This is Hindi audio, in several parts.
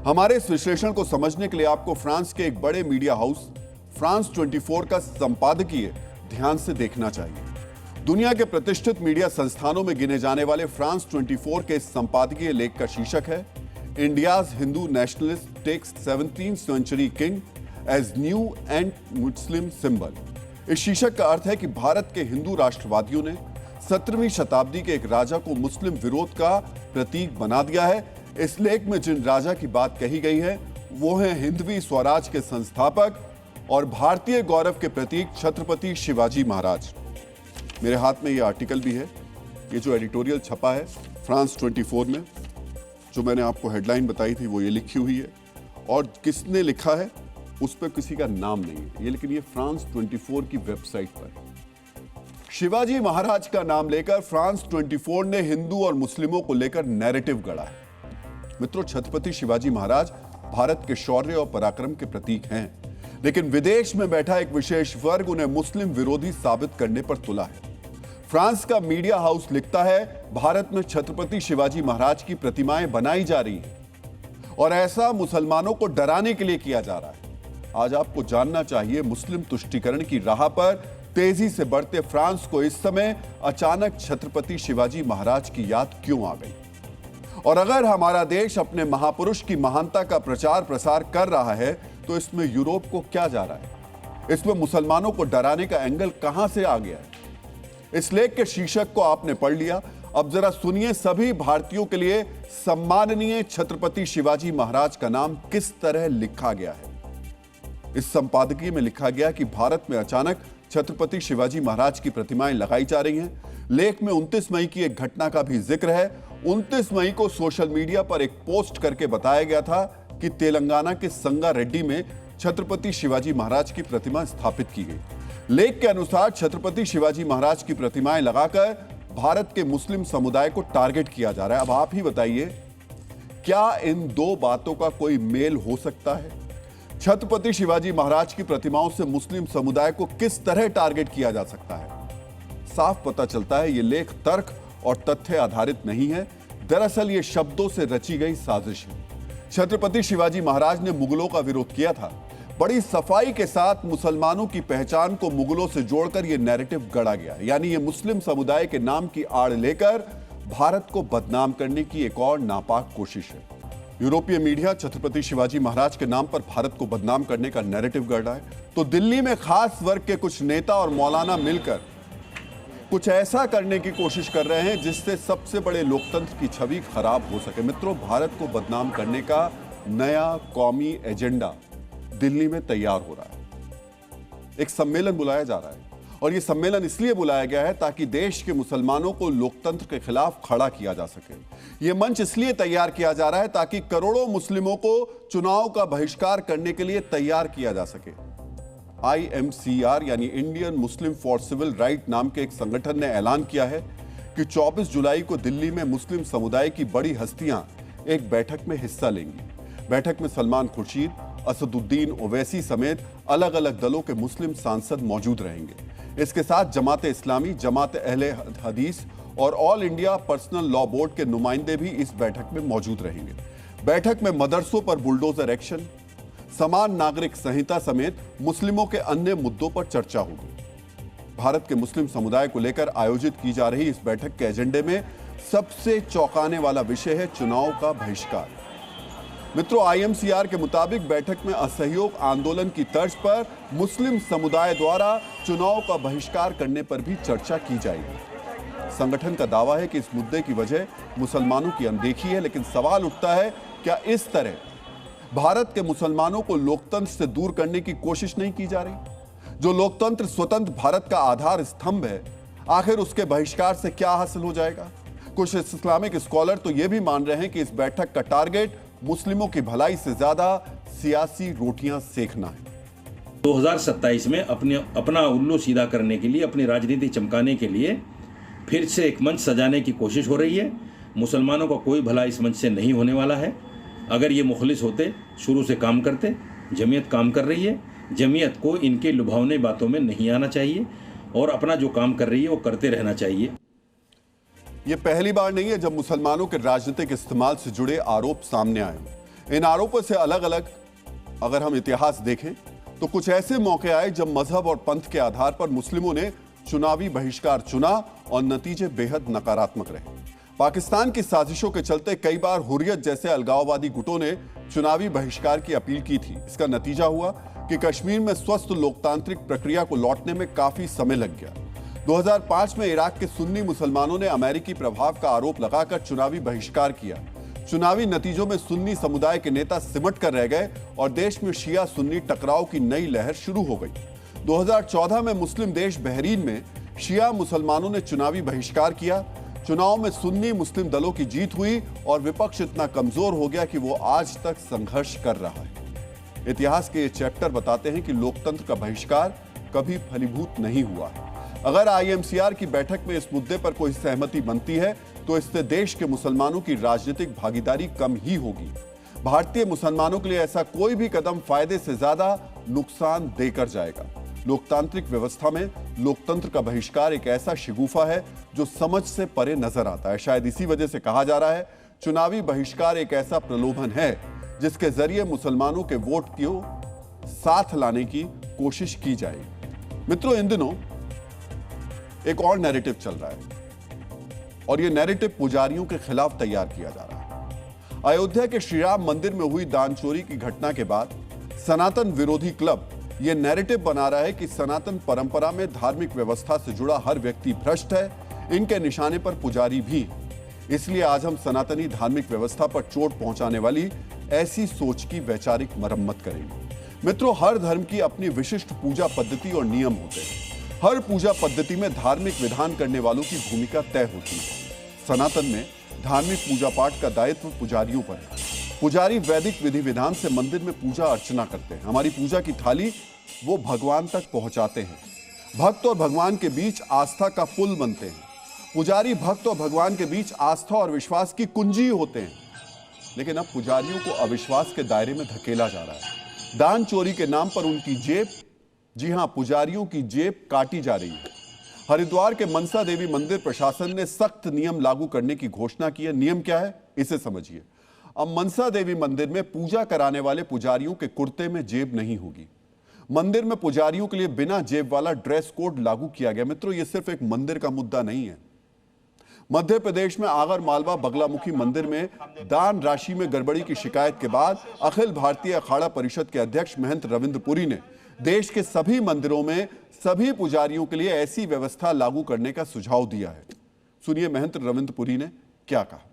हमारे इस विश्लेषण को समझने के लिए आपको फ्रांस के एक बड़े मीडिया हाउस फ्रांस 24 का संपादकीय ध्यान से देखना चाहिए। दुनिया के प्रतिष्ठित मीडिया संस्थानों में गिने जाने वाले फ्रांस 24 के इस संपादकीय लेख का शीर्षक है India's Hindu nationalist takes 17th century king as new and Muslim symbol. इस शीर्षक का अर्थ है कि भारत के हिंदू राष्ट्रवादियों ने 17वीं शताब्दी के एक राजा को मुस्लिम विरोध का प्रतीक बना दिया है। इस लेख में जिन राजा की बात कही गई है वो है हिंदवी स्वराज के संस्थापक और भारतीय गौरव के प्रतीक छत्रपति शिवाजी महाराज। मेरे हाथ में ये आर्टिकल भी है, ये जो एडिटोरियल छपा है फ्रांस 24 में, जो मैंने आपको हेडलाइन बताई थी वो ये लिखी हुई है और किसने लिखा है उस पर किसी का नाम नहीं है ये, लेकिन ये फ्रांस 24 की वेबसाइट पर। शिवाजी महाराज का नाम लेकर फ्रांस 24 ने हिंदू और मुस्लिमों को लेकर नैरेटिव गढ़ा है। मित्रों, छत्रपति शिवाजी महाराज भारत के शौर्य और पराक्रम के प्रतीक हैं, लेकिन विदेश में बैठा एक विशेष वर्ग उन्हें मुस्लिम विरोधी साबित करने पर तुला है। फ्रांस का मीडिया हाउस लिखता है भारत में छत्रपति शिवाजी महाराज की प्रतिमाएं बनाई जा रही हैं और ऐसा मुसलमानों को डराने के लिए किया जा रहा है। आज आपको जानना चाहिए मुस्लिम तुष्टीकरण की राह पर तेजी से बढ़ते फ्रांस को इस समय अचानक छत्रपति शिवाजी महाराज की याद क्यों आ गई, और अगर हमारा देश अपने महापुरुष की महानता का प्रचार प्रसार कर रहा है तो इसमें यूरोप को क्या जा रहा है, इसमें मुसलमानों को डराने का एंगल कहां से आ गया है। इस लेख के शीर्षक को आपने पढ़ लिया, अब जरा सुनिए सभी भारतीयों के लिए सम्माननीय छत्रपति शिवाजी महाराज का नाम किस तरह लिखा गया है। इस संपादकीय में लिखा गया कि भारत में अचानक छत्रपति शिवाजी महाराज की प्रतिमाएं लगाई जा रही हैं। लेख में 29 मई की एक घटना का भी जिक्र है। 29 मई को सोशल मीडिया पर एक पोस्ट करके बताया गया था कि तेलंगाना के संगारेड्डी में छत्रपति शिवाजी महाराज की प्रतिमा स्थापित की गई। लेख के अनुसार छत्रपति शिवाजी महाराज की प्रतिमाएं लगाकर भारत के मुस्लिम समुदाय को टारगेट किया जा रहा है। अब आप ही बताइए, क्या इन दो बातों का कोई मेल हो सकता है? छत्रपति शिवाजी महाराज की प्रतिमाओं से मुस्लिम समुदाय को किस तरह टारगेट किया जा सकता है? साफ पता चलता है ये लेख तर्क और तथ्य आधारित नहीं है, दरअसल ये शब्दों से रची गई साजिश है। छत्रपति शिवाजी महाराज ने मुगलों का विरोध किया था। बड़ी सफाई के साथ मुसलमानों की पहचान को मुगलों से जोड़कर यह नैरेटिव गढ़ा गया, यानी ये मुस्लिम समुदाय के नाम की आड़ लेकर भारत को बदनाम करने की एक और नापाक कोशिश है। यूरोपीय मीडिया छत्रपति शिवाजी महाराज के नाम पर भारत को बदनाम करने का नैरेटिव गढ़ रहा है, तो दिल्ली में खास वर्ग के कुछ नेता और मौलाना मिलकर कुछ ऐसा करने की कोशिश कर रहे हैं जिससे सबसे बड़े लोकतंत्र की छवि खराब हो सके। मित्रों, भारत को बदनाम करने का नया कौमी एजेंडा दिल्ली में तैयार हो रहा है। एक सम्मेलन बुलाया जा रहा है और यह सम्मेलन इसलिए बुलाया गया है ताकि देश के मुसलमानों को लोकतंत्र के खिलाफ खड़ा किया जा सके। यह मंच इसलिए तैयार किया जा रहा है ताकि करोड़ों मुस्लिमों को चुनाव का बहिष्कार करने के लिए तैयार किया जा सके। IMCR यानी Indian Muslim for civil right नाम के एक संगठन ने ऐलान किया है कि 24 जुलाई को दिल्ली में मुस्लिम समुदाय की बड़ी हस्तियां एक बैठक में हिस्सा लेंगी। बैठक में सलमान खुर्शीद, असदुद्दीन ओवैसी समेत अलग अलग दलों के मुस्लिम सांसद मौजूद रहेंगे। इसके साथ जमात-ए इस्लामी, जमात अहले हदीस और all India personal law board के नुमाइंदे भी इस बैठक में मौजूद रहेंगे। बैठक में मदरसों पर बुलडोजर एक्शन, समान नागरिक संहिता समेत मुस्लिमों के अन्य मुद्दों पर चर्चा होगी। भारत के मुस्लिम समुदाय को लेकर आयोजित की जा रही इस बैठक के एजेंडे में सबसे चौंकाने वाला विषय है चुनाव का बहिष्कार। मित्रों, IMCR के मुताबिक बैठक में असहयोग आंदोलन की तर्ज पर मुस्लिम समुदाय द्वारा चुनाव का बहिष्कार करने पर भी चर्चा की जाएगी। संगठन का दावा है कि इस मुद्दे की वजह मुसलमानों की अनदेखी है, लेकिन सवाल उठता है क्या इस तरह भारत के मुसलमानों को लोकतंत्र से दूर करने की कोशिश नहीं की जा रही? जो लोकतंत्र स्वतंत्र भारत का आधार स्तंभ है, आखिर उसके बहिष्कार से क्या हासिल हो जाएगा? कुछ इस्लामिक स्कॉलर तो यह भी मान रहे हैं कि इस बैठक का टारगेट मुस्लिमों की भलाई से ज्यादा सियासी रोटियां सेकना है। 2027 में अपना उल्लू सीधा करने के लिए, अपनी राजनीति चमकाने के लिए फिर से एक मंच सजाने की कोशिश हो रही है। मुसलमानों का कोई भला इस मंच से नहीं होने वाला है। अगर ये मुखलिस होते, शुरू से काम करते, जमीयत काम कर रही है, जमीयत को इनके लुभावने बातों में नहीं आना चाहिए और अपना जो काम कर रही है वो करते रहना चाहिए। यह पहली बार नहीं है जब मुसलमानों के राजनीतिक इस्तेमाल से जुड़े आरोप सामने आए। इन आरोपों से अलग अलग अगर हम इतिहास देखें तो कुछ ऐसे मौके आए जब मजहब और पंथ के आधार पर मुस्लिमों ने चुनावी बहिष्कार चुना और नतीजे बेहद नकारात्मक रहे। पाकिस्तान की साजिशों के चलते कई बार हुर्रियत जैसे अलगाववादी गुटों ने चुनावी बहिष्कार की अपील की थी। इसका नतीजा हुआ कि कश्मीर में स्वस्थ लोकतांत्रिक प्रक्रिया को लौटने में काफी समय लग गया। 2005 में इराक के सुन्नी मुसलमानों ने अमेरिकी प्रभाव का आरोप लगाकर चुनावी बहिष्कार किया। चुनावी नतीजों में सुन्नी समुदाय के नेता सिमट कर रह गए और देश में शिया सुन्नी टकराव की नई लहर शुरू हो गई। 2014 में मुस्लिम देश बहरीन में शिया मुसलमानों ने चुनावी बहिष्कार किया। चुनाव में सुन्नी मुस्लिम दलों की जीत हुई और विपक्ष इतना कमजोर हो गया कि वो आज तक संघर्ष कर रहा है। इतिहास के ये चैप्टर बताते हैं कि लोकतंत्र का बहिष्कार कभी फलीभूत नहीं हुआ है। अगर आईएमसीआर की बैठक में इस मुद्दे पर कोई सहमति बनती है तो इससे देश के मुसलमानों की राजनीतिक भागीदारी कम ही होगी। भारतीय मुसलमानों के लिए ऐसा कोई भी कदम फायदे से ज्यादा नुकसान देकर जाएगा। लोकतांत्रिक व्यवस्था में लोकतंत्र का बहिष्कार एक ऐसा शिगुफा है जो समझ से परे नजर आता है। शायद इसी वजह से कहा जा रहा है चुनावी बहिष्कार एक ऐसा प्रलोभन है जिसके जरिए मुसलमानों के वोट को साथ लाने की कोशिश की जाएगी। मित्रों, इन दिनों एक और नैरेटिव चल रहा है और यह नैरेटिव पुजारियों के खिलाफ तैयार किया जा रहा है। अयोध्या के श्री राम मंदिर में हुई दान चोरी की घटना के बाद सनातन विरोधी क्लब यह नैरेटिव बना रहा है कि सनातन परंपरा में धार्मिक व्यवस्था से जुड़ा हर व्यक्ति भ्रष्ट है, इनके निशाने पर पुजारी भी। इसलिए आज हम सनातनी धार्मिक व्यवस्था पर चोट पहुंचाने वाली ऐसी सोच की वैचारिक मरम्मत करेंगे। मित्रों, हर धर्म की अपनी विशिष्ट पूजा पद्धति और नियम होते हैं। हर पूजा पद्धति में धार्मिक विधान करने वालों की भूमिका तय होती है। सनातन में धार्मिक पूजा पाठ का दायित्व पुजारियों पर है। पुजारी वैदिक विधि विधान से मंदिर में पूजा अर्चना करते हैं। हमारी पूजा की थाली वो भगवान तक पहुंचाते हैं। भक्त और भगवान के बीच आस्था का पुल बनते हैं। पुजारी भक्त और भगवान के बीच आस्था और विश्वास की कुंजी होते हैं। लेकिन अब पुजारियों को अविश्वास के दायरे में धकेला जा रहा है। दान चोरी के नाम पर उनकी जेब, जी हां, पुजारियों की जेब काटी जा रही है। हरिद्वार के मनसा देवी मंदिर प्रशासन ने सख्त नियम लागू करने की घोषणा की है। नियम क्या है, इसे समझिए। अब मनसा देवी मंदिर में पूजा कराने वाले पुजारियों के कुर्ते में जेब नहीं होगी। मंदिर में पुजारियों के लिए बिना जेब वाला ड्रेस कोड लागू किया गया। मित्रों, यह सिर्फ एक मंदिर का मुद्दा नहीं है। मध्य प्रदेश में आगर मालवा बगलामुखी मंदिर में दान राशि में गड़बड़ी की शिकायत के बाद अखिल भारतीय अखाड़ा परिषद के अध्यक्ष महंत रविंद्र पुरी ने देश के सभी मंदिरों में सभी पुजारियों के लिए ऐसी व्यवस्था लागू करने का सुझाव दिया है। सुनिए महंत रविंद्र पुरी ने क्या कहा।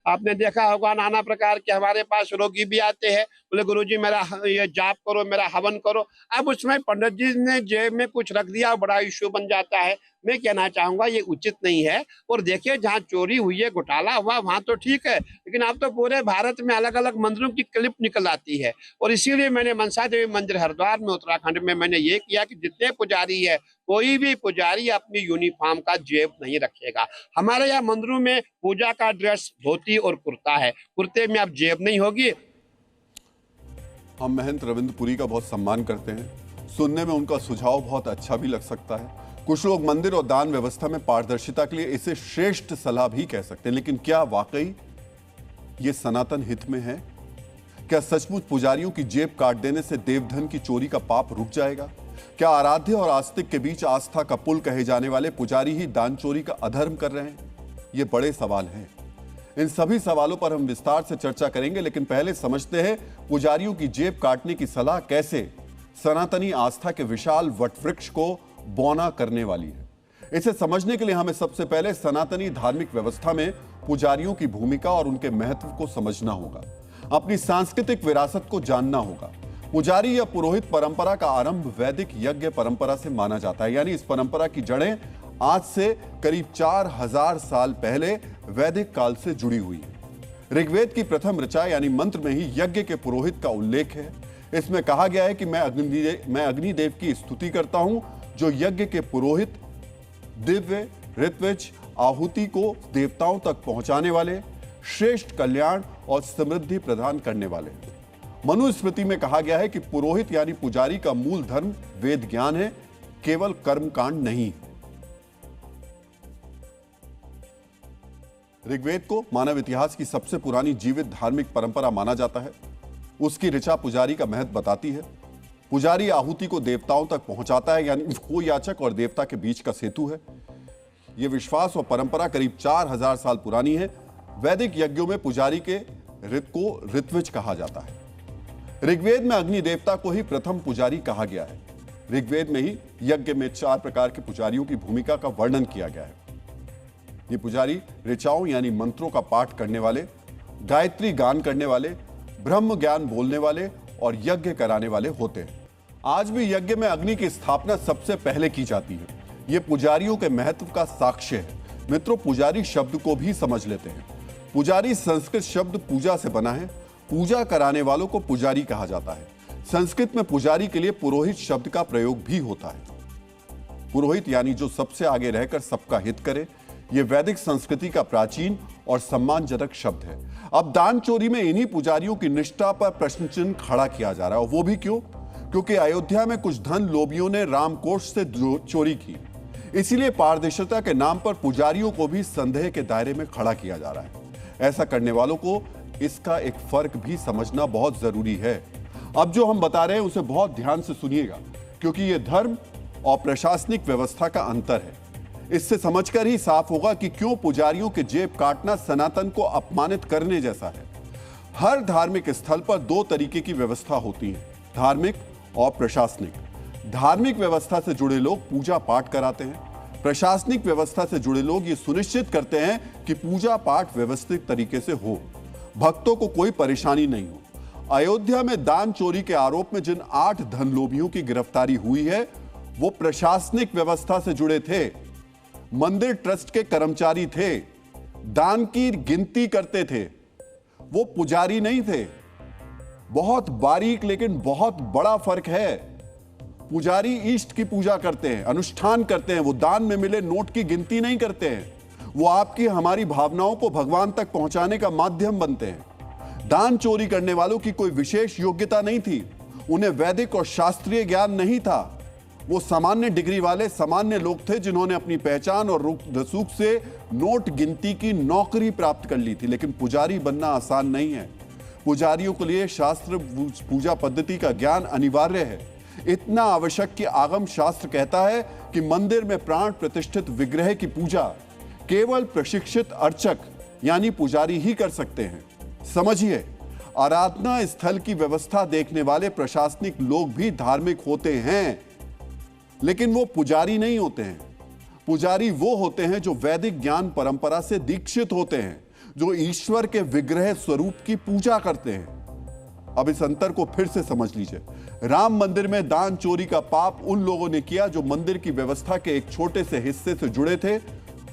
आपने देखा होगा नाना प्रकार के हमारे पास रोगी भी आते हैं, बोले गुरुजी मेरा ये जाप करो, मेरा हवन करो। अब उसमें पंडित जी ने जेब में कुछ रख दिया, बड़ा इश्यू बन जाता है। मैं कहना चाहूंगा ये उचित नहीं है। और देखिए, जहाँ चोरी हुई है, घोटाला हुआ, वहां तो ठीक है, लेकिन अब तो पूरे भारत में अलग अलग मंदिरों की क्लिप निकल आती है। और इसीलिए मैंने मनसा देवी मंदिर हरिद्वार में उत्तराखंड में मैंने ये किया कि जितने पुजारी है, कोई भी पुजारी अपनी यूनिफॉर्म का जेब नहीं रखेगा। हमारे यहाँ मंदिरों में पूजा का ड्रेस धोती और कुर्ता है, कुर्ते में अब जेब नहीं होगी। हम महंत रविंद्र पुरी का बहुत सम्मान करते हैं। सुनने में उनका सुझाव बहुत अच्छा भी लग सकता है। कुछ लोग मंदिर और दान व्यवस्था में पारदर्शिता के लिए इसे श्रेष्ठ सलाह भी कह सकते हैं। लेकिन क्या वाकई ये सनातन हित में है? क्या सचमुच पुजारियों की जेब काट देने से देवधन की चोरी का पाप रुक जाएगा? क्या आराध्य और आस्तिक के बीच आस्था का पुल कहे जाने वाले पुजारी ही दान चोरी का अधर्म कर रहे हैं? ये बड़े सवाल हैं। इन सभी सवालों पर हम विस्तार से चर्चा करेंगे, लेकिन पहले समझते हैं पुजारियों की जेब काटने की सलाह कैसे सनातनी आस्था के विशाल वटवृक्ष को बौना करने वाली है। इसे समझने के लिए हमें सबसे पहले सनातनी धार्मिक व्यवस्था में पुजारियों की भूमिका और उनके महत्व को समझना होगा। अपनी सांस्कृतिक विरासत को जानना होगा। पुजारी या पुरोहित परंपरा का आरंभ वैदिक यज्ञ परंपरा से माना जाता है। यानी इस परंपरा की जड़ें आज से करीब 4000 साल पहले वैदिक काल से जुड़ी हुई है। ऋग्वेद की प्रथम ऋचा यानी मंत्र में ही यज्ञ के पुरोहित का उल्लेख है। इसमें कहा गया है कि मैं अग्निदेव की स्तुति करता हूं, जो यज्ञ के पुरोहित, दिव्य ऋत्विज आहुति को देवताओं तक पहुंचाने वाले, श्रेष्ठ कल्याण और समृद्धि प्रदान करने वाले। मनुस्मृति में कहा गया है कि पुरोहित यानी पुजारी का मूल धर्म वेद ज्ञान है, केवल कर्मकांड नहीं। ऋग्वेद को मानव इतिहास की सबसे पुरानी जीवित धार्मिक परंपरा माना जाता है। उसकी ऋचा पुजारी का महत्व बताती है। पुजारी आहुति को देवताओं तक पहुंचाता है, यानी वो याचक और देवता के बीच का सेतु है। यह विश्वास और परंपरा करीब 4000 साल पुरानी है। वैदिक यज्ञों में पुजारी के ऋत को ऋत्विज कहा जाता है। ऋग्वेद में अग्नि देवता को ही प्रथम पुजारी कहा गया है। ऋग्वेद में ही यज्ञ में 4 प्रकार के पुजारियों की भूमिका का वर्णन किया गया है। ये पुजारी ऋचाओं यानी मंत्रों का पाठ करने वाले, गायत्री गान करने वाले, ब्रह्म ज्ञान बोलने वाले और यज्ञ कराने वाले होते हैं। आज भी यज्ञ में अग्नि की स्थापना सबसे पहले की जाती है। ये पुजारियों के महत्व का साक्ष्य है। मित्रों, पुजारी शब्द को भी समझ लेते हैं। पुजारी संस्कृत शब्द पूजा से बना है। पूजा कराने वालों को पुजारी कहा जाता है। संस्कृत में पुजारी के लिए पुरोहित शब्द का प्रयोग भी होता है। पुरोहित यानी जो सबसे आगे रहकर सबका हित करे। यह वैदिक संस्कृति का प्राचीन और सम्मानजनक शब्द है। अब दान चोरी में इन्हीं पुजारियों की निष्ठा पर प्रश्न चिन्ह खड़ा किया जा रहा है। और वो भी क्यों? क्योंकि अयोध्या में कुछ धन लोभियों ने रामकोष से चोरी की। इसीलिए पारदर्शिता के नाम पर पुजारियों को भी संदेह के दायरे में खड़ा किया जा रहा है। ऐसा करने वालों को इसका एक फर्क भी समझना बहुत जरूरी है। अब जो हम बता रहे हैं उसे बहुत ध्यान से सुनिएगा, क्योंकि यह धर्म और प्रशासनिक व्यवस्था का अंतर है। इससे समझकर ही साफ होगा कि क्यों पुजारियों के जेब काटना सनातन को अपमानित करने जैसा है। हर धार्मिक स्थल पर 2 तरीके की व्यवस्था होती है, धार्मिक और प्रशासनिक। धार्मिक व्यवस्था से जुड़े लोग पूजा पाठ कराते हैं। प्रशासनिक व्यवस्था से जुड़े लोग ये सुनिश्चित करते हैं कि पूजा पाठ व्यवस्थित तरीके से हो, भक्तों को कोई परेशानी नहीं हो। अयोध्या में दान चोरी के आरोप में जिन 8 धनलोभियों की गिरफ्तारी हुई है, वो प्रशासनिक व्यवस्था से जुड़े थे, मंदिर ट्रस्ट के कर्मचारी थे, दान की गिनती करते थे, वो पुजारी नहीं थे। बहुत बारीक लेकिन बहुत बड़ा फर्क है। पुजारी इष्ट की पूजा करते हैं, अनुष्ठान करते हैं। वो दान में मिले नोट की गिनती नहीं करते हैं। वो आपकी हमारी भावनाओं को भगवान तक पहुंचाने का माध्यम बनते हैं। दान चोरी करने वालों की कोई विशेष योग्यता नहीं थी। उन्हें वैदिक और शास्त्रीय ज्ञान नहीं था। वो सामान्य डिग्री वाले सामान्य लोग थे जिन्होंने अपनी पहचान और रसूख से नोट गिनती की नौकरी प्राप्त कर ली थी। लेकिन पुजारी बनना आसान नहीं है। पुजारियों के लिए शास्त्र पूजा पद्धति का ज्ञान अनिवार्य है। इतना आवश्यक कि आगम शास्त्र कहता है कि मंदिर में प्राण प्रतिष्ठित विग्रह की पूजा केवल प्रशिक्षित अर्चक यानी पुजारी ही कर सकते हैं। समझिए, आराधना स्थल की व्यवस्था देखने वाले प्रशासनिक लोग भी धार्मिक होते हैं, लेकिन वो पुजारी नहीं होते हैं। पुजारी वो होते हैं जो वैदिक ज्ञान परंपरा से दीक्षित होते हैं, जो ईश्वर के विग्रह स्वरूप की पूजा करते हैं। अब इस अंतर को फिर से समझ लीजिए। राम मंदिर में दान चोरी का पाप उन लोगों ने किया जो मंदिर की व्यवस्था के एक छोटे से हिस्से से जुड़े थे।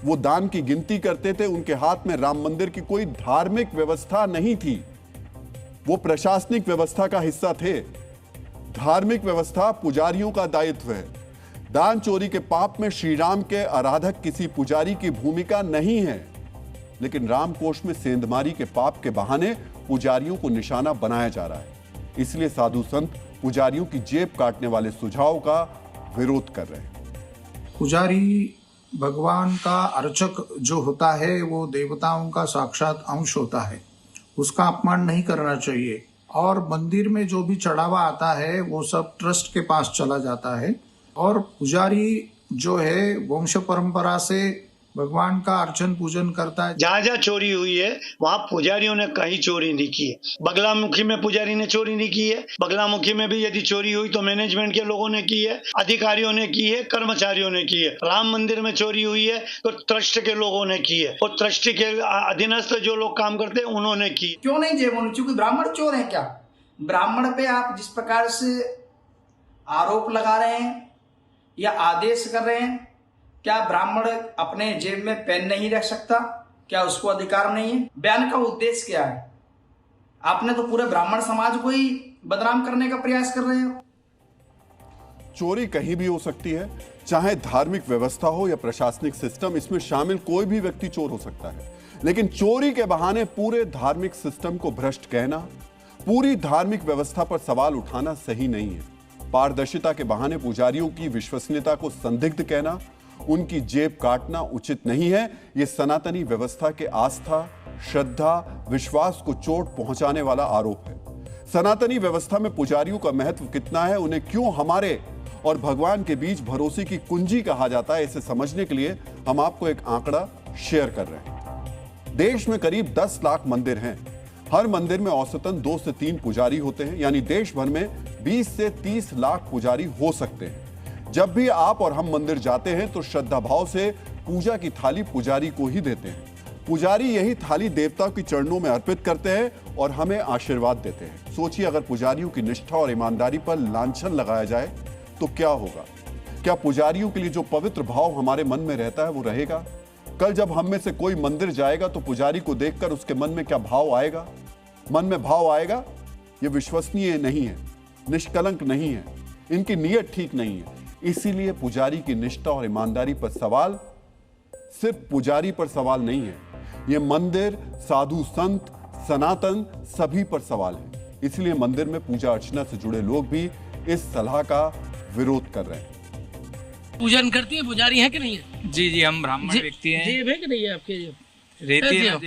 वो दान की गिनती करते थे। उनके हाथ में राम मंदिर की कोई धार्मिक व्यवस्था नहीं थी। वो प्रशासनिक व्यवस्था का हिस्सा थे। धार्मिक व्यवस्था पुजारियों का दायित्व है। दान चोरी के पाप में श्री राम के आराधक किसी पुजारी की भूमिका नहीं है। लेकिन रामकोष में सेंधमारी के पाप के बहाने पुजारियों को निशाना बनाया जा रहा है। इसलिए साधु संत पुजारियों की जेब काटने वाले सुझाव का विरोध कर रहे हैं। पुजारी भगवान का अर्चक जो होता है वो देवताओं का साक्षात अंश होता है। उसका अपमान नहीं करना चाहिए। और मंदिर में जो भी चढ़ावा आता है वो सब ट्रस्ट के पास चला जाता है। और पुजारी जो है वंश परंपरा से भगवान का अर्चन पूजन करता है। जहाँ जहाँ चोरी हुई है वहाँ पुजारियों ने कहीं चोरी नहीं की है। बगलामुखी में पुजारी ने चोरी नहीं की है। बगलामुखी में भी यदि चोरी हुई तो मैनेजमेंट के लोगों ने की है, अधिकारियों ने की है, कर्मचारियों ने की है। राम मंदिर में चोरी हुई है तो ट्रस्ट के लोगों ने की है, और ट्रस्ट के अधीनस्थ जो लोग काम करते हैं उन्होंने की। क्यों नहीं जेब होनी? क्योंकि ब्राह्मण चोर है क्या? ब्राह्मण पे आप जिस प्रकार से आरोप लगा रहे हैं या आदेश कर रहे हैं, क्या ब्राह्मण अपने जेब में पेन नहीं रख सकता? क्या उसको अधिकार नहीं है? बयान का उद्देश्य क्या है? आपने तो पूरे ब्राह्मण समाज को ही बदनाम करने का प्रयास कर रहे हो। चोरी कहीं भी हो सकती है, चाहे धार्मिक व्यवस्था हो या प्रशासनिक सिस्टम। इसमें शामिल कोई भी व्यक्ति चोर हो सकता है। लेकिन चोरी के बहाने पूरे धार्मिक सिस्टम को भ्रष्ट कहना, पूरी धार्मिक व्यवस्था पर सवाल उठाना सही नहीं है। पारदर्शिता के बहाने पुजारियों की विश्वसनीयता को संदिग्ध कहना उनकी जेब काटना उचित नहीं है। यह सनातनी व्यवस्था के आस्था, श्रद्धा, विश्वास को चोट पहुंचाने वाला आरोप है। सनातनी व्यवस्था में पुजारियों का महत्व कितना है, उन्हें क्यों हमारे और भगवान के बीच भरोसे की कुंजी कहा जाता है, इसे समझने के लिए हम आपको एक आंकड़ा शेयर कर रहे हैं। देश में करीब 10 लाख मंदिर हैं। हर मंदिर में औसतन 2 से 3 पुजारी होते हैं, यानी देश भर में 20 से 30 लाख पुजारी हो सकते हैं। जब भी आप और हम मंदिर जाते हैं तो श्रद्धा भाव से पूजा की थाली पुजारी को ही देते हैं। पुजारी यही थाली देवताओं के चरणों में अर्पित करते हैं और हमें आशीर्वाद देते हैं। सोचिए, अगर पुजारियों की निष्ठा और ईमानदारी पर लांछन लगाया जाए तो क्या होगा? क्या पुजारियों के लिए जो पवित्र भाव हमारे मन में रहता है वो रहेगा? कल जब हम में से कोई मंदिर जाएगा तो पुजारी को देखकर उसके मन में क्या भाव आएगा? मन में भाव आएगा, ये विश्वसनीय नहीं है, निष्कलंक नहीं है, इनकी नीयत ठीक नहीं है। इसीलिए पुजारी की निष्ठा और ईमानदारी पर सवाल सिर्फ पुजारी पर सवाल नहीं है, ये मंदिर, साधु संत, सनातन सभी पर सवाल है। इसलिए मंदिर में पूजा अर्चना से जुड़े लोग भी इस सलाह का विरोध कर रहे हैं। पूजन करती है, पुजारी है कि नहीं है? जी जी, हम ब्राह्मण व्यक्ति हैं। जेब है कि नहीं है आपके? रहती है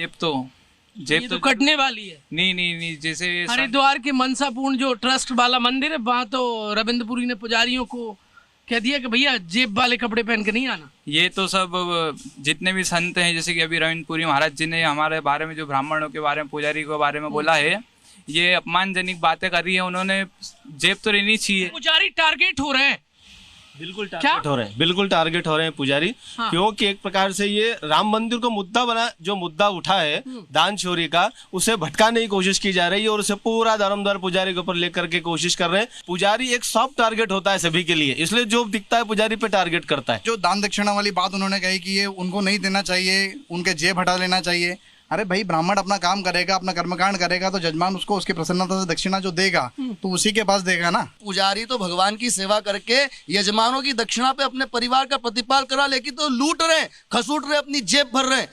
जेब तो कटने वाली है। नहीं, जैसे हरिद्वार के मनसापूर्ण जो ट्रस्ट वाला मंदिर है, वहाँ तो रविंद्रपुरी ने पुजारियों को कह दिया कि भैया जेब वाले कपड़े पहन के नहीं आना। ये तो सब जितने भी संत हैं, जैसे कि अभी रविंद्रपुरी महाराज जी ने हमारे बारे में, जो ब्राह्मणों के बारे में, पुजारी के बारे में बोला है, ये अपमानजनक बातें कर रही है। उन्होंने जेब तो रहनी चाहिए। पुजारी टारगेट हो रहे हैं, बिल्कुल टारगेट हो रहे हैं, बिल्कुल टारगेट हो रहे हैं पुजारी। हाँ। क्योंकि एक प्रकार से ये राम मंदिर को मुद्दा बना, जो मुद्दा उठा है दान चोरी का, उसे भटकाने की कोशिश की जा रही है और उसे पूरा धर्मद्वार पुजारी के ऊपर लेकर के कोशिश कर रहे हैं। पुजारी एक सॉफ्ट टारगेट होता है सभी के लिए, इसलिए जो दिखता है पुजारी पे टारगेट करता है। जो दान दक्षिणा वाली बात उन्होंने कही कि ये उनको नहीं देना चाहिए, उनके जेब हटा लेना चाहिए। अरे भाई, ब्राह्मण अपना काम करेगा, अपना कर्मकांड करेगा तो जजमान उसको उसकी प्रसन्नता से दक्षिणा जो देगा तो उसी के पास देगा ना। पुजारी तो भगवान की सेवा करके यजमानों की दक्षिणा पे अपने परिवार का प्रतिपाल करा, लेकिन तो लूट रहे, खसूट रहे, अपनी जेब भर रहे।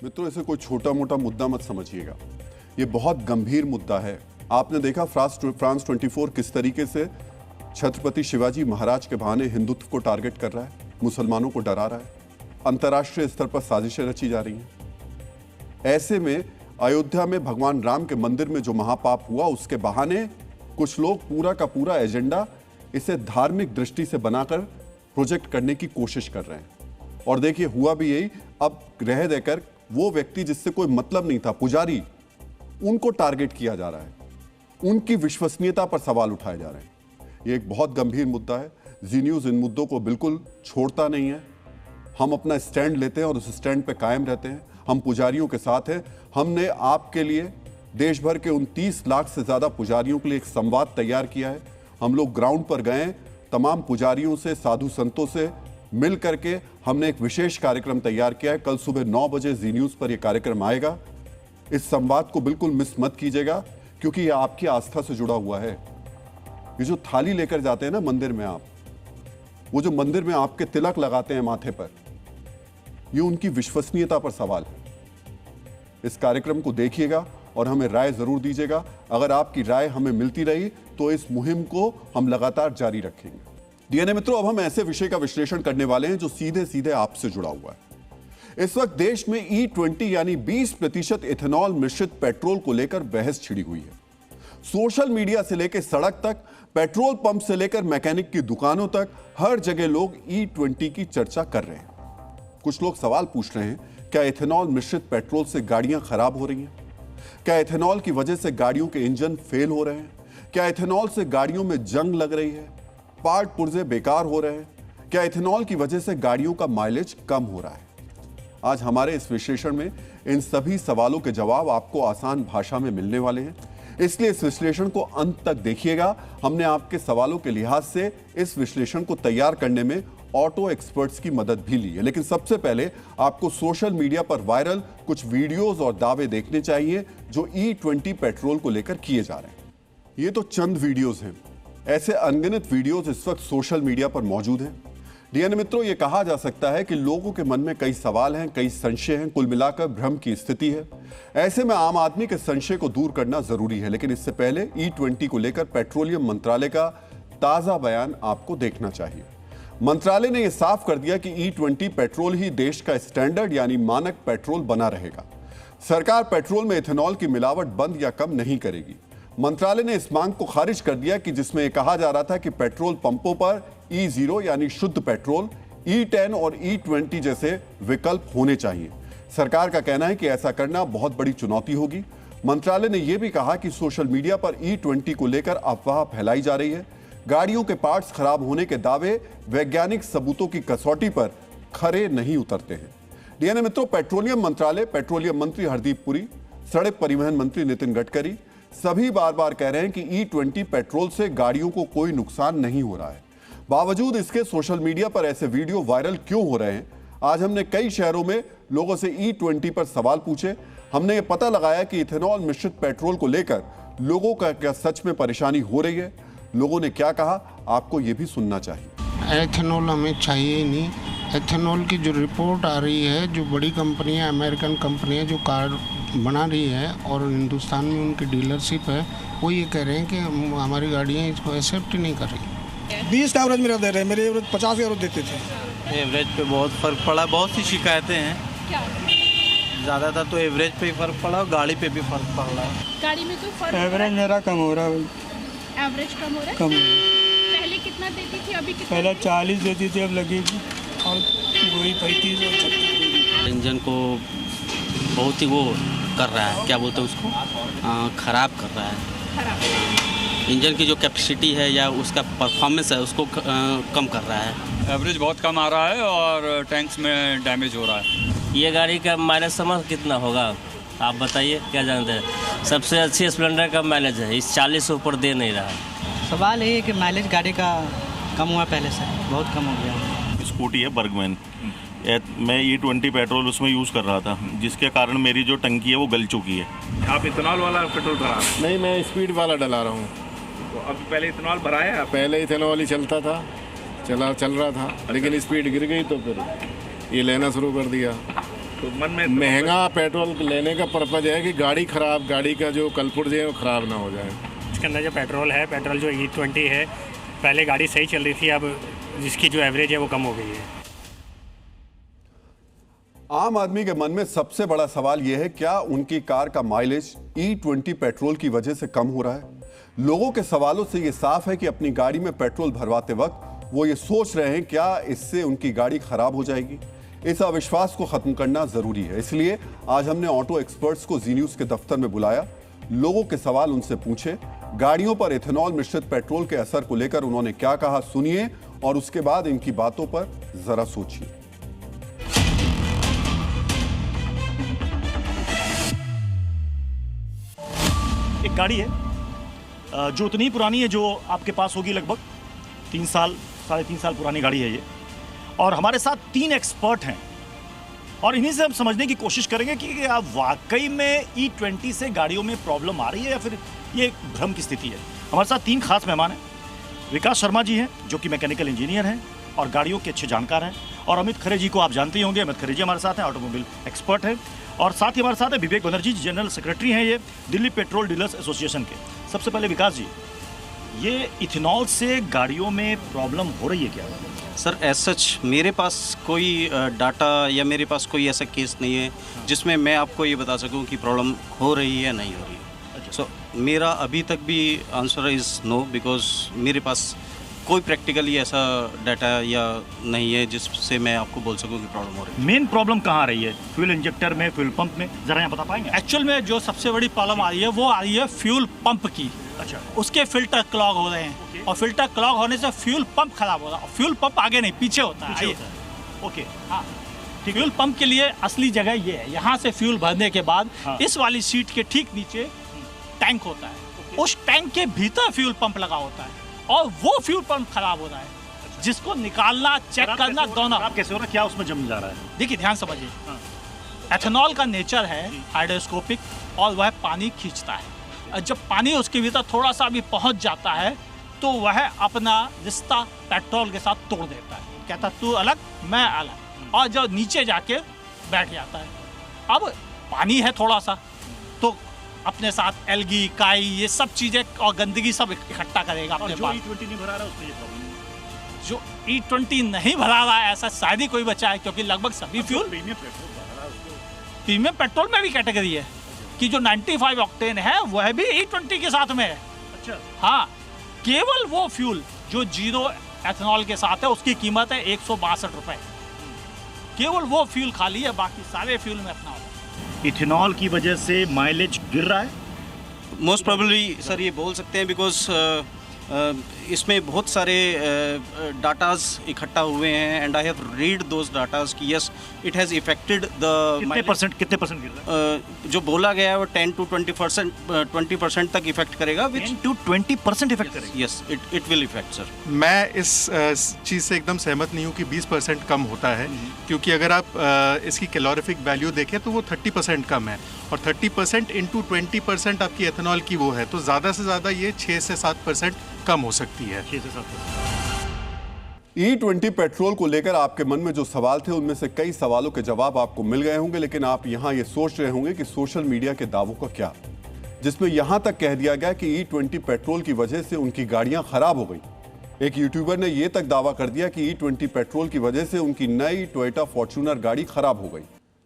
मित्रों, इसे कोई छोटा मोटा मुद्दा मत समझिएगा, ये बहुत गंभीर मुद्दा है। आपने देखा फ्रांस 24 किस तरीके से छत्रपति शिवाजी महाराज के बहाने हिंदुत्व को टारगेट कर रहा है, मुसलमानों को डरा रहा है, अंतर्राष्ट्रीय स्तर पर साजिशें रची जा रही हैं। ऐसे में अयोध्या में भगवान राम के मंदिर में जो महापाप हुआ, उसके बहाने कुछ लोग पूरा का पूरा एजेंडा इसे धार्मिक दृष्टि से बनाकर प्रोजेक्ट करने की कोशिश कर रहे हैं। और देखिए, हुआ भी यही। अब रह देकर वो व्यक्ति जिससे कोई मतलब नहीं था, पुजारी, उनको टारगेट किया जा रहा है, उनकी विश्वसनीयता पर सवाल उठाए जा रहे हैं। ये एक बहुत गंभीर मुद्दा है। जी न्यूज़ इन मुद्दों को बिल्कुल छोड़ता नहीं है। हम अपना स्टैंड लेते हैं और उस स्टैंड पे कायम रहते हैं। हम पुजारियों के साथ हैं। हमने आपके लिए देश भर के 29 लाख से ज़्यादा पुजारियों के लिए एक संवाद तैयार किया है। हम लोग ग्राउंड पर गए, तमाम पुजारियों से, साधु संतों से मिल करके हमने एक विशेष कार्यक्रम तैयार किया है। कल सुबह 9 बजे जी न्यूज़ पर यह कार्यक्रम आएगा। इस संवाद को बिल्कुल मिस मत कीजिएगा, क्योंकि यह आपकी आस्था से जुड़ा हुआ है। ये जो थाली लेकर जाते हैं ना मंदिर में आप, वो जो मंदिर में आपके तिलक लगाते हैं माथे पर, ये उनकी विश्वसनीयता पर सवाल है। इस कार्यक्रम को देखिएगा और हमें राय जरूर दीजिएगा। अगर आपकी राय हमें मिलती रही तो इस मुहिम को हम लगातार जारी रखेंगे। डीएनए मित्रों, अब हम ऐसे विषय का विश्लेषण करने वाले हैं जो सीधे सीधे आपसे जुड़ा हुआ है। इस वक्त देश में E20 यानी 20% इथेनॉल मिश्रित पेट्रोल को लेकर बहस छिड़ी हुई है। सोशल मीडिया से लेकर सड़क तक, पेट्रोल पंप से लेकर मैकेनिक की दुकानों तक, हर जगह लोग E20 की चर्चा कर रहे हैं। कुछ लोग सवाल पूछ रहे हैं, क्या इथेनॉल मिश्रित पेट्रोल से गाड़ियां खराब हो रही हैं? क्या इथेनॉल की वजह से गाड़ियों के इंजन फेल हो रहे हैं? क्या इथेनॉल से गाड़ियों में जंग लग रही है, पार्ट पुर्जे बेकार हो रहे हैं? क्या इथेनॉल की वजह से गाड़ियों का माइलेज कम हो रहा है? आज हमारे इस विश्लेषण में इन सभी सवालों के जवाब आपको आसान भाषा में मिलने वाले हैं, इसलिए इस विश्लेषण को अंत तक देखिएगा। हमने आपके सवालों के लिहाज से इस विश्लेषण को तैयार करने में ऑटो एक्सपर्ट्स की मदद भी ली है। लेकिन सबसे पहले आपको सोशल मीडिया पर वायरल कुछ वीडियोस और दावे देखने चाहिए जो E20 पेट्रोल को लेकर किए जा रहे हैं। ये तो चंद वीडियोस हैं, ऐसे अनगिनत वीडियोस इस वक्त सोशल मीडिया पर मौजूद हैं। डीएनए मित्रों, ये कहा जा सकता है कि लोगों के मन में कई सवाल हैं, कई संशय हैं, कुल मिलाकर भ्रम की स्थिति है। ऐसे में आम आदमी के संशय को दूर करना जरूरी है। लेकिन इससे पहले E20 को लेकर पेट्रोलियम मंत्रालय का ताजा बयान आपको देखना चाहिए। मंत्रालय ने यह साफ कर दिया कि E20 पेट्रोल ही देश का स्टैंडर्ड यानी मानक पेट्रोल बना रहेगा। सरकार पेट्रोल में इथेनॉल की मिलावट बंद या कम नहीं करेगी। मंत्रालय ने इस मांग को खारिज कर दिया कि जिसमें यह कहा जा रहा था कि पेट्रोल पंपों पर E0 यानी शुद्ध पेट्रोल, E10 और E20 जैसे विकल्प होने चाहिए। सरकार का कहना है कि ऐसा करना बहुत बड़ी चुनौती होगी। मंत्रालय ने यह भी कहा कि सोशल मीडिया पर E20 को लेकर अफवाह फैलाई जा रही है। गाड़ियों के पार्ट्स खराब होने के दावे वैज्ञानिक सबूतों की कसौटी पर खरे नहीं उतरते हैं। डीएनए मित्रों, पेट्रोलियम मंत्रालय, पेट्रोलियम मंत्री हरदीप पुरी, सड़क परिवहन मंत्री नितिन गडकरी सभी बार बार कह रहे हैं कि E20 पेट्रोल से गाड़ियों को कोई नुकसान नहीं हो रहा है। बावजूद इसके सोशल मीडिया पर ऐसे वीडियो वायरल क्यों हो रहे हैं? आज हमने कई शहरों में लोगों से E20 पर सवाल पूछे। हमने ये पता लगाया कि इथेनॉल मिश्रित पेट्रोल को लेकर लोगों का क्या सच में परेशानी हो रही है। लोगों ने क्या कहा, आपको ये भी सुनना चाहिए। एथेनॉल हमें चाहिए ही नहीं। एथेनॉल की जो रिपोर्ट आ रही है, जो बड़ी कंपनियां, अमेरिकन कंपनियां जो कार बना रही है और हिंदुस्तान में उनकी डीलरशिप है, वो ये कह रहे हैं कि हमारी गाड़ियां इसको एक्सेप्ट नहीं कर रही। 20 का एवरेज मेरा दे रहे हैं, मेरे एवरेज 50 का एवरेज देते थे। एवरेज पे बहुत फ़र्क पड़ा, बहुत सी शिकायतें हैं। ज़्यादातर तो एवरेज पे ही फ़र्क पड़ा और गाड़ी पे भी फ़र्क पड़ रहा है। गाड़ी में कोई फ़र्क? एवरेज मेरा कम हो रहा है। एवरेज कम हो रहा है? कम। पहले कितना देती थी, अभी कितना? पहले 40 देती थी, अब लगेगी और वही 35 और 36। इंजन को बहुत ही वो कर रहा है, क्या बोलते हैं उसको, ख़राब कर रहा है। इंजन की जो कैपेसिटी है या उसका परफॉर्मेंस है उसको कम कर रहा है। एवरेज बहुत कम आ रहा है और टैंक्स में डैमेज हो रहा है। ये गाड़ी का माइलेज समझ कितना होगा आप बताइए, क्या जानते हैं? सबसे अच्छी स्प्लेंडर का माइलेज है, इस 40 से ऊपर दे नहीं रहा। सवाल ये है कि माइलेज गाड़ी का कम हुआ, पहले से बहुत कम हो गया। स्कूटी है बर्गमैन, मैं E20 पेट्रोल उसमें यूज़ कर रहा था, जिसके कारण मेरी जो टंकी है वो गल चुकी है। आप इथेनॉल वाला पेट्रोल भरा? नहीं, मैं स्पीड वाला डला रहा हूँ। तो अभी पहले इथेनॉल भराया है? पहले इथेनॉल ही चलता था, चल रहा था, लेकिन स्पीड गिर गई तो फिर ये लेना शुरू कर दिया। तो मन में महंगा पेट्रोल लेने का पर्पज है कि गाड़ी खराब, गाड़ी का जो कलपुर्जे है वो खराब ना हो जाए। इसके अंदर जो पेट्रोल है, पेट्रोल जो E20 है, पहले गाड़ी सही चल रही थी, अब जिसकी जो एवरेज है वो कम हो गई है। आम आदमी के मन में सबसे बड़ा सवाल यह है, क्या उनकी कार का माइलेज E20 पेट्रोल की वजह से कम हो रहा है? लोगों के सवालों से यह साफ है कि अपनी गाड़ी में पेट्रोल भरवाते वक्त वो ये सोच रहे हैं क्या इससे उनकी गाड़ी खराब हो जाएगी। इस अविश्वास को खत्म करना जरूरी है। इसलिए आज हमने ऑटो एक्सपर्ट्स को जी न्यूज़ के दफ्तर में बुलाया, लोगों के सवाल उनसे पूछे, गाड़ियों पर इथेनॉल मिश्रित पेट्रोल के असर को लेकर उन्होंने क्या कहा सुनिए और उसके बाद इनकी बातों पर जरा सोचिए। एक गाड़ी है जो उतनी पुरानी है जो आपके पास होगी, लगभग 3 साल 3.5 साल पुरानी गाड़ी है ये, और हमारे साथ 3 एक्सपर्ट हैं और इन्हीं से हम समझने की कोशिश करेंगे कि आप वाकई में E20 से गाड़ियों में प्रॉब्लम आ रही है या फिर ये एक भ्रम की स्थिति है। हमारे साथ 3 खास मेहमान हैं। विकास शर्मा जी हैं जो कि मैकेनिकल इंजीनियर हैं और गाड़ियों के अच्छे जानकार हैं, और अमित खरे जी को आप जानते ही होंगे। अमित खरे जी हमारे साथ हैं, ऑटोमोबाइल एक्सपर्ट हैं, और साथ ही हमारे साथ है विवेक बनर्जी, जनरल सेक्रेटरी हैं ये दिल्ली पेट्रोल डीलर्स एसोसिएशन के। सबसे पहले विकास जी, ये इथेनॉल से गाड़ियों में प्रॉब्लम हो रही है क्या? सर एज सच मेरे पास कोई डाटा या मेरे पास कोई ऐसा केस नहीं है जिसमें मैं आपको ये बता सकूं कि प्रॉब्लम हो रही है या नहीं हो रही है। सो मेरा अभी तक भी आंसर इज़ नो, बिकॉज मेरे पास कोई प्रैक्टिकली ऐसा डाटा या नहीं है जिससे मैं आपको बोल सकूं कि प्रॉब्लम हो रही है। मेन प्रॉब्लम कहाँ आ रही है? फ्यूल इंजेक्टर में, फ्यूल पंप में? जरा यहाँ बता पाएंगे? एक्चुअल में जो सबसे बड़ी प्रॉब्लम आ रही है वो आ रही है फ्यूल पंप की। अच्छा। उसके फिल्टर क्लॉग हो रहे हैं और फिल्टर क्लॉग होने से फ्यूल पंप खराब हो रहा है। फ्यूल पंप आगे नहीं पीछे होता है। ओके, हाँ। फ्यूल पंप के लिए असली जगह ये है, यहाँ से फ्यूल भरने के बाद इस वाली सीट के ठीक नीचे टैंक होता है। उस टैंक के भीतर फ्यूल पंप लगा होता है और वो फ्यूल पंप खराब हो रहा है, जिसको निकालना, चेक करना दोनों। खराब कैसे हो रहा है? क्या उसमें जम जा रहा है? देखिए ध्यान समझिए, एथेनॉल का नेचर है हाइड्रोस्कोपिक और वह पानी खींचता है। जब पानी उसके भीतर थोड़ा सा भी पहुंच जाता है तो वह अपना रिश्ता पेट्रोल के साथ तोड़ देता है, कहता तू अलग मैं अलग, और जब नीचे जाके बैठ जाता है। अब पानी है थोड़ा सा तो अपने साथ एल्गी, काई, ये सब चीजें और गंदगी सब इकट्ठा करेगा अपने पास। E20 नहीं भरा रहा उसमें ये प्रॉब्लम है। जो E20 नहीं भरा रहा है ऐसा शायद ही कोई बचा है, क्योंकि लगभग सभी फ्यूल प्रीमियम पेट्रोल में भी कैटेगरी है कि जो 95 ऑक्टेन है वह भी E20 के साथ में है। अच्छा हाँ, केवल वो फ्यूल जो जीरो एथेनॉल के साथ है उसकी कीमत है 162 रुपए। केवल वो फ्यूल खाली है, बाकी सारे फ्यूल में अपना होगा। इथेनॉल की वजह से माइलेज गिर रहा है? मोस्ट प्रोबेबली सर ये बोल सकते हैं, बिकॉज इसमें बहुत सारे डाटाज इकट्ठा हुए हैं and I have read those datas कि yes it has affected the कितने परसेंट गिर रहा है? जो बोला गया है वो 10 to 20% तक इफेक्ट करेगा। 10 to 20% इफेक्ट करेगा? Yes, it will effect sir. मैं इस चीज़ से एकदम सहमत नहीं हूँ कि 20% कम होता है, क्योंकि अगर आप इसकी कैलोरीफिक वैल्यू देखें तो वो 30% कम है, और 30% इंटू 20% आपकी एथेनॉल की वो है, तो ज़्यादा से ज़्यादा ये 6 से 7% कम हो सकती है। 6 से 7%। E20 पेट्रोल को लेकर आपके मन में जो सवाल थे उनमें से कई सवालों के जवाब आपको मिल गए होंगे, लेकिन आप यहां ये सोच रहे होंगे कि सोशल मीडिया के दावों का क्या, जिसमें यहां तक कह दिया गया कि E20 पेट्रोल की वजह से उनकी गाड़ियां खराब हो गई। एक यूट्यूबर ने यह तक दावा कर दिया कि E20 पेट्रोल की वजह से उनकी नई टोयोटा फॉर्च्यूनर गाड़ी खराब हो गई।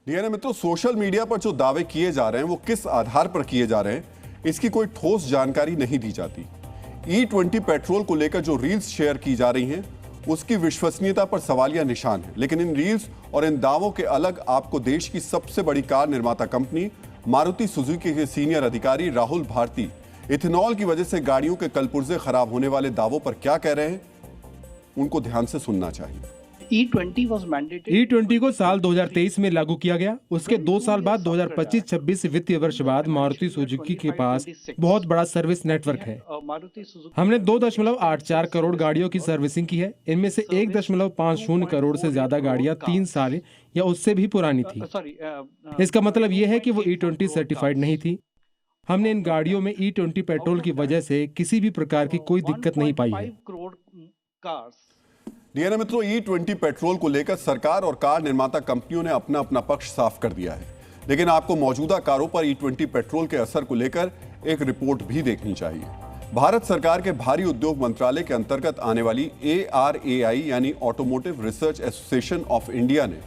डीएनए मित्रों, सोशल मीडिया पर जो दावे किए जा रहे हैं वो किस आधार पर किए जा रहे हैं, इसकी कोई ठोस जानकारी नहीं दी जाती। E20 पेट्रोल को लेकर जो रील्स शेयर की जा रही हैं उसकी विश्वसनीयता पर सवालिया निशान है, लेकिन इन रील्स और इन दावों के अलग आपको देश की सबसे बड़ी कार निर्माता कंपनी मारुति सुजुकी के सीनियर अधिकारी राहुल भारती इथेनॉल की वजह से गाड़ियों के कलपुर्जे खराब होने वाले दावों पर क्या कह रहे हैं, उनको ध्यान से सुनना चाहिए। E20 को साल 2023 में लागू किया गया। उसके 2 साल बाद 2025-26 वित्तीय वर्ष बाद मारुति सुजुकी के पास बहुत बड़ा सर्विस नेटवर्क है। हमने 2.84 करोड़ गाड़ियों की सर्विसिंग की है। इनमें से 1.50 करोड़ से ज्यादा गाड़ियां 3 साल या उससे भी पुरानी थी। इसका मतलब यह है कि वो E20 सर्टिफाइड नहीं थी। हमने इन गाड़ियों में E20 पेट्रोल की वजह से किसी भी प्रकार की कोई दिक्कत नहीं पाई है। डीएनए मित्रों, E20 पेट्रोल को लेकर सरकार और कार निर्माता कंपनियों ने अपना अपना पक्ष साफ कर दिया है, लेकिन आपको मौजूदा कारों पर E20 पेट्रोल के असर को लेकर एक रिपोर्ट भी देखनी चाहिए। भारत सरकार के भारी उद्योग मंत्रालय के अंतर्गत आने वाली ARAI यानी automotive research association of India ने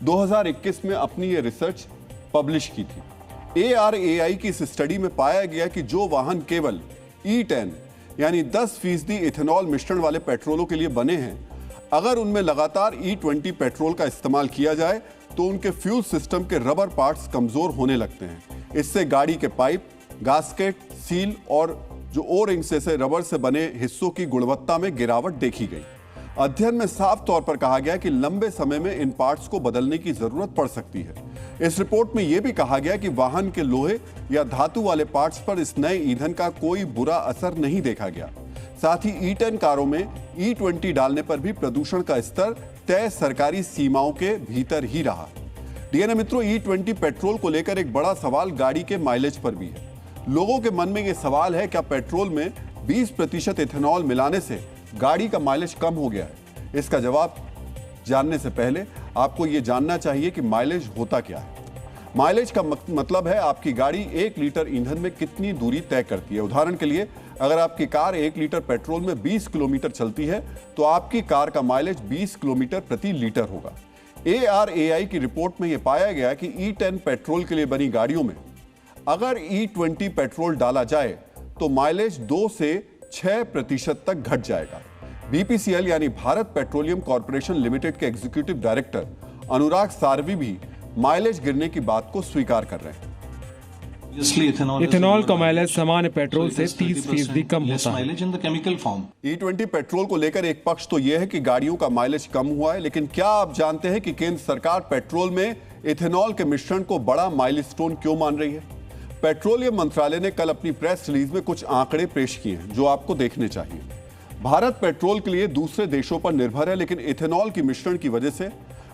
2021 में अपनी ये रिसर्च पब्लिश की थी। ARAI की इस स्टडी में पाया गया कि जो वाहन केवल E10 यानी 10% इथेनॉल मिश्रण वाले पेट्रोलों के लिए बने हैं, अगर उनमें लगातार E20 पेट्रोल का इस्तेमाल किया जाए तो उनके फ्यूल सिस्टम के रबर पार्ट्स कमजोर होने लगते हैं। इससे गाड़ी के पाइप, गास्केट, सील और जो ओ रिंग्स जैसे रबर से बने हिस्सों की गुणवत्ता में गिरावट देखी गई। अध्ययन में साफ तौर पर कहा गया कि लंबे समय में इन पार्ट्स को बदलने की जरूरत पड़ सकती है। इस रिपोर्ट में यह भी कहा गया कि वाहन के लोहे या धातु वाले पार्ट्स पर इस नए ईंधन का कोई बुरा असर नहीं देखा गया। साथ ही E10 कारों में E20 डालने पर भी प्रदूषण का स्तर तय सरकारी सीमाओं के भीतर ही रहा। डीएनए मित्रों, E20 पेट्रोल को लेकर एक बड़ा सवाल गाड़ी के माइलेज पर भी है। लोगों के मन में यह सवाल है, क्या पेट्रोल में 20% इथेनॉल मिलाने से गाड़ी का माइलेज कम हो गया है? इसका जवाब जानने से पहले आपको यह जानना चाहिए कि माइलेज होता क्या है। माइलेज का मतलब है आपकी गाड़ी 1 लीटर ईंधन में कितनी दूरी तय करती है। उदाहरण के लिए, अगर आपकी कार 1 लीटर पेट्रोल में 20 किलोमीटर चलती है तो आपकी कार का माइलेज 20 किलोमीटर प्रति लीटर होगा। ARAI की रिपोर्ट में यह पाया गया कि E10 पेट्रोल के लिए बनी गाड़ियों में अगर E20 पेट्रोल डाला जाए तो माइलेज 2 से 6% तक घट जाएगा। BPCL यानी भारत पेट्रोलियम कॉर्पोरेशन लिमिटेड के एग्जीक्यूटिव डायरेक्टर अनुराग सारवी भी माइलेज गिरने की बात को स्वीकार कर रहे हैं। इथेनॉल का माइलेज सामान्य पेट्रोल से 30% कम होता है। E20 पेट्रोल को लेकर एक पक्ष तो यह है कि गाड़ियों का माइलेज कम हुआ है, लेकिन क्या आप जानते हैं कि केंद्र सरकार पेट्रोल में इथेनॉल के मिश्रण को बड़ा माइलस्टोन क्यों मान रही है? पेट्रोलियम मंत्रालय ने कल अपनी प्रेस रिलीज में कुछ आंकड़े पेश किए हैं जो आपको देखने चाहिए। भारत पेट्रोल के लिए दूसरे देशों पर निर्भर है, लेकिन इथेनॉल की मिश्रण की वजह से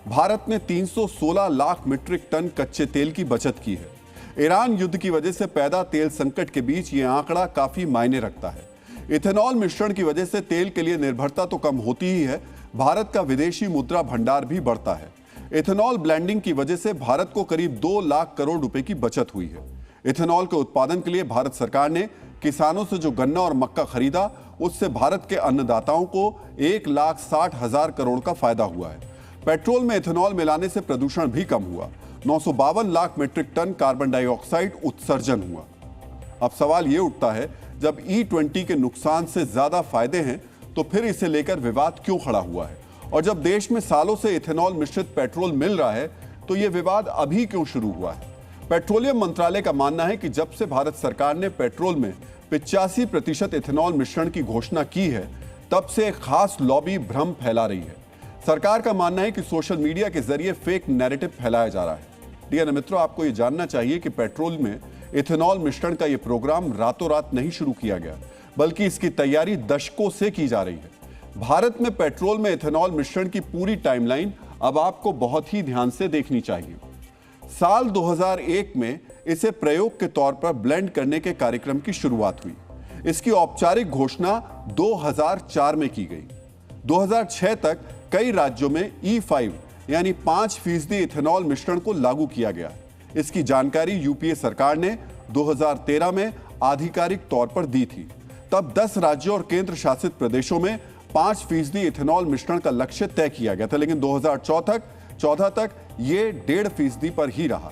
भारत ने 316 लाख मीट्रिक टन कच्चे तेल की बचत की है। ईरान युद्ध की वजह से पैदा तेल संकट के बीच यह आंकड़ा काफी मायने रखता है। इथेनॉल मिश्रण की वजह से तेल के लिए निर्भरता तो कम होती ही है, भारत का विदेशी मुद्रा भंडार भी बढ़ता है। इथेनॉल ब्लेंडिंग की वजह से भारत को करीब 2 लाख करोड़ रुपए की बचत हुई है। इथेनॉल के उत्पादन के लिए भारत सरकार ने किसानों से जो गन्ना और मक्का खरीदा उससे भारत के अन्नदाताओं को 1,60,000 करोड़ का फायदा हुआ है। पेट्रोल में इथेनॉल मिलाने से प्रदूषण भी कम हुआ। 952 lakh metric ton carbon dioxide उत्सर्जन हुआ। अब सवाल यह उठता है, जब E20 के नुकसान से ज्यादा फायदे हैं तो फिर इसे लेकर विवाद क्यों खड़ा हुआ है? और जब देश में सालों से इथेनॉल मिश्रित पेट्रोल मिल रहा है तो यह विवाद अभी क्यों शुरू हुआ है? पेट्रोलियम मंत्रालय का मानना है कि जब से भारत सरकार ने पेट्रोल में 85% इथेनॉल मिश्रण की घोषणा की है, तब से एक खास लॉबी भ्रम फैला रही है। सरकार का मानना है कि सोशल मीडिया के जरिए फेक नैरेटिव फैलाया जा रहा है। डीएनए मित्रों, आपको यह जानना चाहिए कि पेट्रोल में इथेनॉल मिश्रण का यह प्रोग्राम रातों रात नहीं शुरू किया गया, बल्कि इसकी तैयारी दशकों से की जा रही है। भारत में पेट्रोल में इथेनॉल मिश्रण की पूरी टाइमलाइन अब आपको बहुत ही ध्यान से देखनी चाहिए। साल 2001 में इसे प्रयोग के तौर पर ब्लेंड करने के कार्यक्रम की शुरुआत हुई। इसकी औपचारिक घोषणा 2004 में की गई। 2006 तक कई राज्यों में E5 यानी 5% इथेनॉल मिश्रण को लागू किया गया। इसकी जानकारी यूपीए सरकार ने 2013 में आधिकारिक तौर पर दी थी। तब 10 राज्यों और केंद्र शासित प्रदेशों में 5% इथेनॉल मिश्रण का लक्ष्य तय किया गया था, लेकिन 2014 तक ये 1.5% पर ही रहा।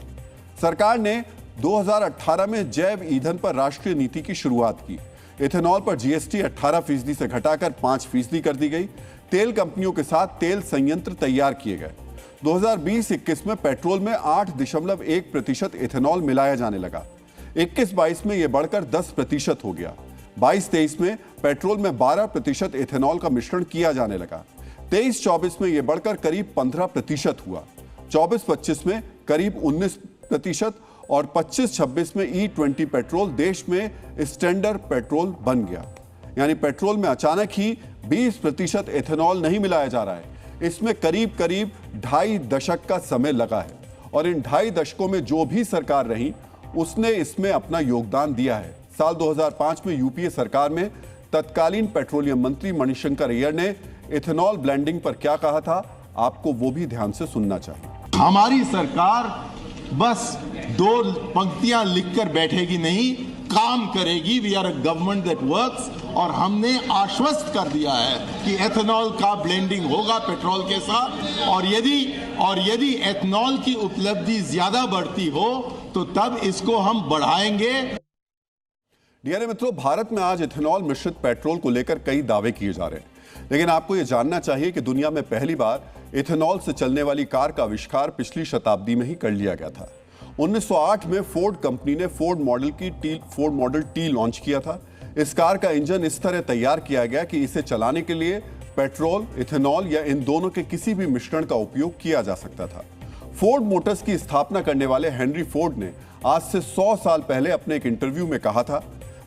सरकार ने 2018 में जैव ईंधन पर राष्ट्रीय नीति की शुरुआत की। इथेनॉल पर जीएसटी 18% से घटाकर 5% कर दी गई। तेल कंपनियों के साथ तेल संयंत्र तैयार किए गए। 2020-21 में पेट्रोल में 8.1% इथेनॉल मिलाया जाने लगा। 21-22 में यह बढ़कर 10% हो गया। 22-23 में पेट्रोल में 12% इथेनॉल का मिश्रण किया जाने लगा। 23-24 में यह बढ़कर करीब 15% हुआ। 24-25 में करीब 19% और 25-26 में E20 पेट्रोल देश में स्टैंडर्ड पेट्रोल बन गया। यानी पेट्रोल में अचानक ही 20% इथेनॉल नहीं मिलाया जा रहा है। इसमें करीब 2.5 दशक का समय लगा है और इन 2.5 दशकों में जो भी सरकार रही उसने इसमें अपना योगदान दिया है। साल 2005 में यूपीए सरकार में तत्कालीन पेट्रोलियम मंत्री मणिशंकर अय्यर ने इथेनॉल ब्लेंडिंग पर क्या कहा था, आपको वो भी ध्यान से सुनना चाहिए। हमारी सरकार बस 2 पंक्तियां लिखकर बैठेगी नहीं, काम करेगी। We are a government that works. और हमने आश्वस्त कर दिया है कि एथेनॉल का ब्लेंडिंग होगा पेट्रोल के साथ, और यदि एथेनॉल की उपलब्धि ज्यादा बढ़ती हो तो तब इसको हम बढ़ाएंगे। डीएनए मित्रों, भारत में आज इथेनॉल मिश्रित पेट्रोल को लेकर कई दावे किए जा रहे हैं, लेकिन आपको यह जानना चाहिए कि दुनिया में पहली बार इथेनॉल से चलने वाली कार का आविष्कार पिछली शताब्दी में ही कर लिया गया था। 1908 में फोर्ड कंपनी ने फोर्ड मॉडल टी लॉन्च किया था। इस कार का इंजन इस तरह तैयार किया गया कि इसे चलाने के लिए पेट्रोल, इथेनॉल या इन दोनों के किसी भी मिश्रण का उपयोग किया जा सकता था। फोर्ड मोटर्स की स्थापना करने वाले हेनरी फोर्ड ने आज से 100 साल पहले अपने एक इंटरव्यू में कहा था,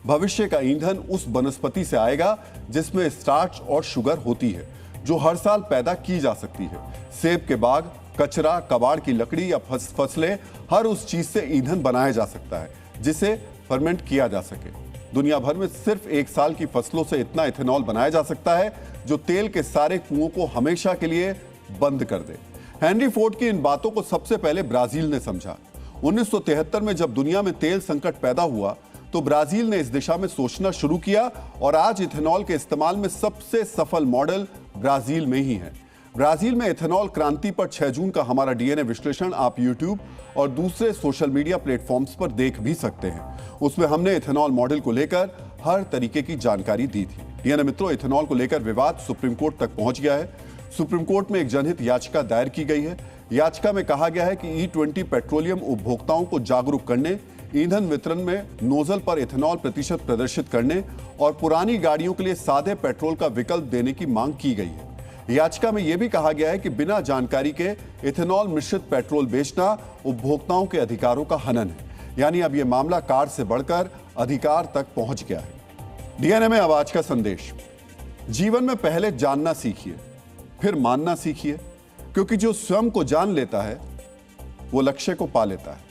भविष्य का ईंधन उस वनस्पति से आएगा जिसमें स्टार्च और शुगर होती है, जो हर साल पैदा की जा सकती है। सेब के बाग, कचरा, कबाड़ की लकड़ी या फसलें, हर उस चीज से ईंधन बनाया जा सकता है जिसे फर्मेंट किया जा सके। दुनिया भर में सिर्फ 1 साल की फसलों से इतना इथेनॉल बनाया जा सकता है जो तेल के सारे कुओं को हमेशा के लिए बंद कर दे। हेनरी फोर्ड की इन बातों को सबसे पहले ब्राजील ने समझा। 1973 में जब दुनिया में तेल संकट पैदा हुआ तो ब्राजील ने इस दिशा में सोचना शुरू किया और आज इथेनॉल के इस्तेमाल में सबसे सफल मॉडल ब्राजील में ही है। ब्राजील में इथेनॉल क्रांति पर 6 जून का हमारा डीएनए विश्लेषण आप यूट्यूब और दूसरे सोशल मीडिया प्लेटफॉर्म्स पर देख भी सकते हैं। उसमें हमने इथेनॉल मॉडल को लेकर हर तरीके की जानकारी दी थी। डीएनए मित्रों, इथेनॉल को लेकर विवाद सुप्रीम कोर्ट तक पहुंच गया है। सुप्रीम कोर्ट में एक जनहित याचिका दायर की गई है। याचिका में कहा गया है कि E20 पेट्रोलियम उपभोक्ताओं को जागरूक करने, ईंधन वितरण में नोजल पर इथेनॉल प्रतिशत प्रदर्शित करने और पुरानी गाड़ियों के लिए सादे पेट्रोल का विकल्प देने की मांग की गई है। याचिका में यह भी कहा गया है कि बिना जानकारी के इथेनॉल मिश्रित पेट्रोल बेचना उपभोक्ताओं के अधिकारों का हनन है। यानी अब यह मामला कार से बढ़कर अधिकार तक पहुंच गया है। डीएनए में अब आज का संदेश, जीवन में पहले जानना सीखिए, फिर मानना सीखिए, क्योंकि जो स्वयं को जान लेता है वो लक्ष्य को पा लेता है।